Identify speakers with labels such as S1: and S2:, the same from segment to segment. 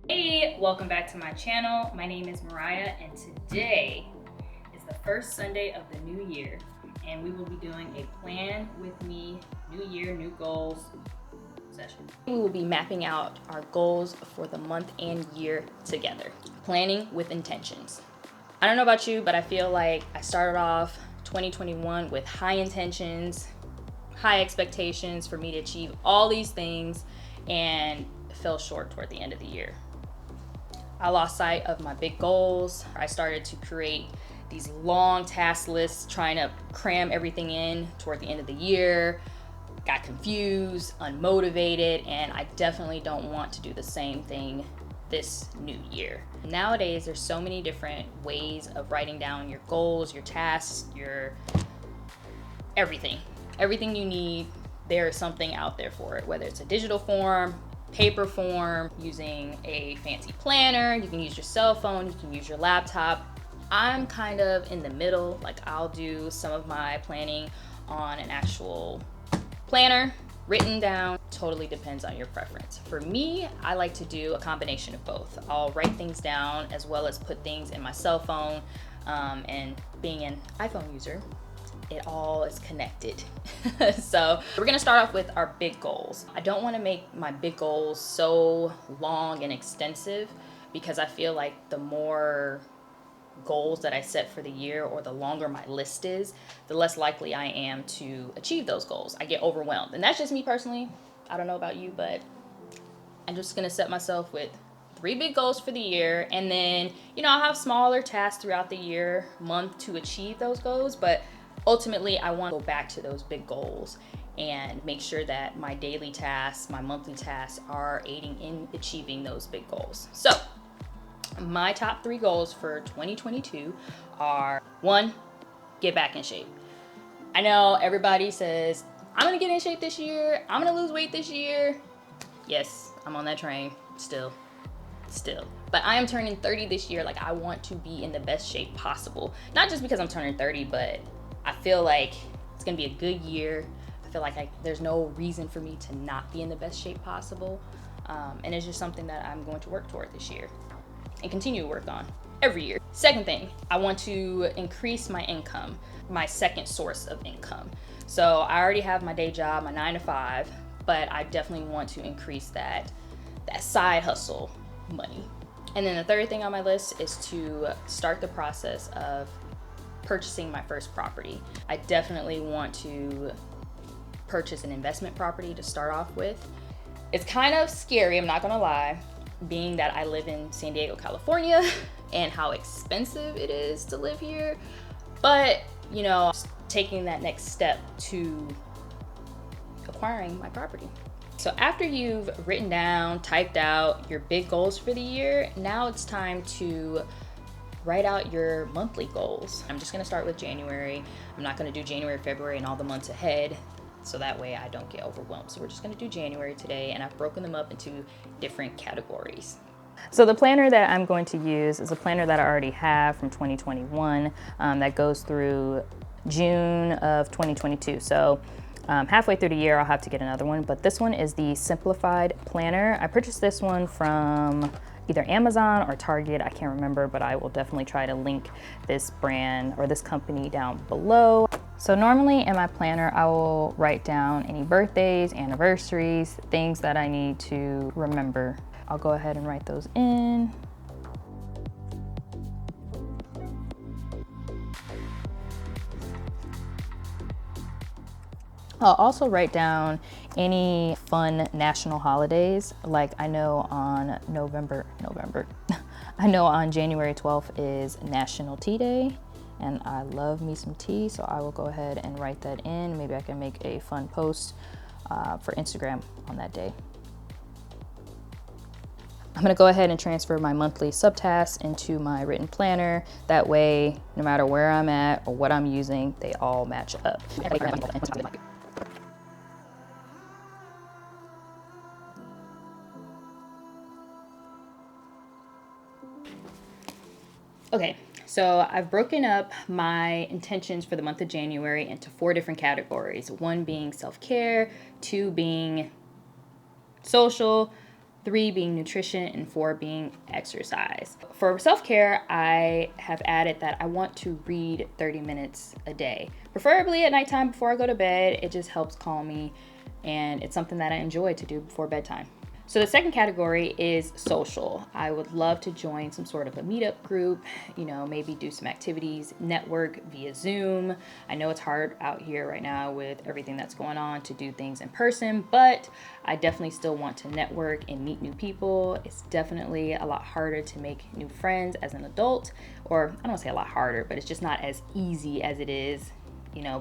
S1: Hey, welcome back to my channel. My name is Mariah, and today is the first Sunday of the new year, and we will be doing a plan with me, new year, new goals session. We will be mapping out our goals for the month and year together, planning with intentions. I don't know about you, but I feel like I started off 2021 with high intentions, high expectations for me to achieve all these things, and fell short toward the end of the year. I lost sight of my big goals. I started to create these long task lists, trying to cram everything in toward the end of the year. Got confused, unmotivated, and I definitely don't want to do the same thing this new year. Nowadays, there's so many different ways of writing down your goals, your tasks, your everything. Everything you need, there is something out there for it, whether it's a digital form, paper form, using a fancy planner, you can use your cell phone, you can use your laptop. I'm kind of in the middle, like I'll do some of my planning on an actual planner, written down, totally depends on your preference. For me, I like to do a combination of both. I'll write things down as well as put things in my cell phone, and being an iPhone user, it all is connected. So we're gonna start off with our big goals. I don't wanna make my big goals so long and extensive because I feel like the more goals that I set for the year or the longer my list is, the less likely I am to achieve those goals. I get overwhelmed, and that's just me personally. I don't know about you, but I'm just gonna set myself with 3 big goals for the year, and then I'll have smaller tasks throughout the year, month to achieve those goals, but ultimately I want to go back to those big goals and make sure that my daily tasks, my monthly tasks are aiding in achieving those big goals. So my top 3 goals for 2022 are: 1, get back in shape. I know everybody says, I'm gonna get in shape this year, I'm gonna lose weight this year. Yes, I'm on that train still. But I am turning 30 this year. Like, I want to be in the best shape possible. Not just because I'm turning 30, but I feel like it's gonna be a good year. I feel like there's no reason for me to not be in the best shape possible. And it's just something that I'm going to work toward this year and continue to work on every year. Second thing, I want to increase my income, my second source of income. So I already have my day job, my 9 to 5, but I definitely want to increase that side hustle money. And then the third thing on my list is to start the process of purchasing my first property. I definitely want to purchase an investment property to start off with. It's kind of scary, I'm not gonna lie, being that I live in San Diego, California, and how expensive it is to live here. But, taking that next step to acquiring my property. So after you've written down, typed out your big goals for the year, now it's time to write out your monthly goals. I'm just gonna start with January. I'm not gonna do January, February, and all the months ahead, so that way I don't get overwhelmed. So we're just gonna do January today, and I've broken them up into different categories. So the planner that I'm going to use is a planner that I already have from 2021 that goes through June of 2022. So halfway through the year, I'll have to get another one, but this one is the Simplified Planner. I purchased this one from either Amazon or Target, I can't remember, but I will definitely try to link this brand or this company down below. So normally in my planner, I will write down any birthdays, anniversaries, things that I need to remember. I'll go ahead and write those in. I'll also write down any fun national holidays. Like I know on I know on January 12th is National Tea Day, and I love me some tea, so I will go ahead and write that in. Maybe I can make a fun post for Instagram on that day. I'm gonna go ahead and transfer my monthly subtasks into my written planner. That way, no matter where I'm at or what I'm using, they all match up. Okay, So I've broken up my intentions for the month of January into 4 different categories. 1 being self-care, 2 being social, 3 being nutrition, and 4 being exercise. For self-care, I have added that I want to read 30 minutes a day, preferably at nighttime before I go to bed. It just helps calm me, and it's something that I enjoy to do before bedtime. So the second category is social. I would love to join some sort of a meetup group, maybe do some activities, network via Zoom. I know it's hard out here right now with everything that's going on to do things in person, but I definitely still want to network and meet new people. It's definitely a lot harder to make new friends as an adult, or I don't want to say a lot harder, but it's just not as easy as it is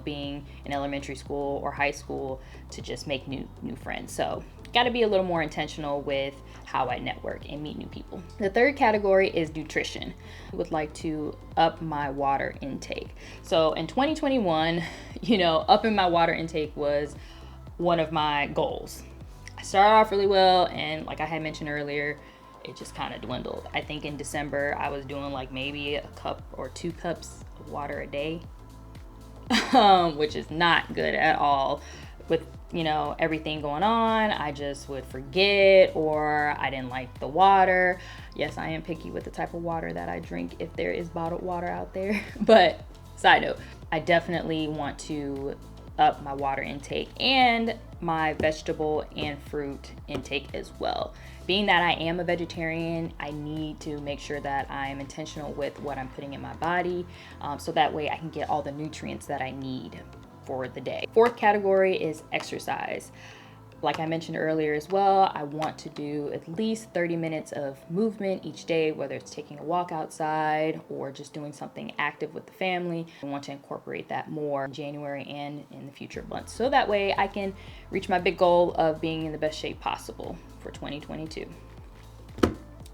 S1: being in elementary school or high school to just make new friends. So got to be a little more intentional with how I network and meet new people. The third category is nutrition. I would like to up my water intake. So in 2021, upping my water intake was one of my goals. I started off really well, and like I had mentioned earlier, it just kind of dwindled. I think in December I was doing like maybe a cup or 2 cups of water a day. Which is not good at all. With everything going on, I just would forget, or I didn't like the water. Yes, I am picky with the type of water that I drink if there is bottled water out there. But side note, I definitely want to up my water intake and my vegetable and fruit intake as well. Being that I am a vegetarian, I need to make sure that I'm intentional with what I'm putting in my body, so that way I can get all the nutrients that I need for the day. Fourth category is exercise. Like I mentioned earlier as well, I want to do at least 30 minutes of movement each day, whether it's taking a walk outside or just doing something active with the family. I want to incorporate that more in January and in the future months, so that way I can reach my big goal of being in the best shape possible for 2022.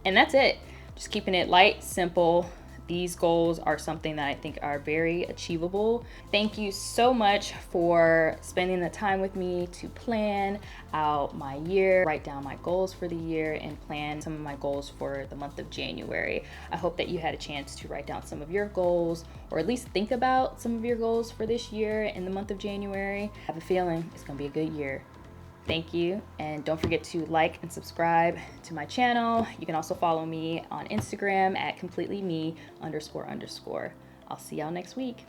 S1: And that's it. Just keeping it light, simple. These goals are something that I think are very achievable. Thank you so much for spending the time with me to plan out my year, write down my goals for the year, and plan some of my goals for the month of January. I hope that you had a chance to write down some of your goals, or at least think about some of your goals for this year in the month of January. I have a feeling it's gonna be a good year. Thank you, and don't forget to like and subscribe to my channel. You can also follow me on Instagram at completelyme__. I'll see y'all next week.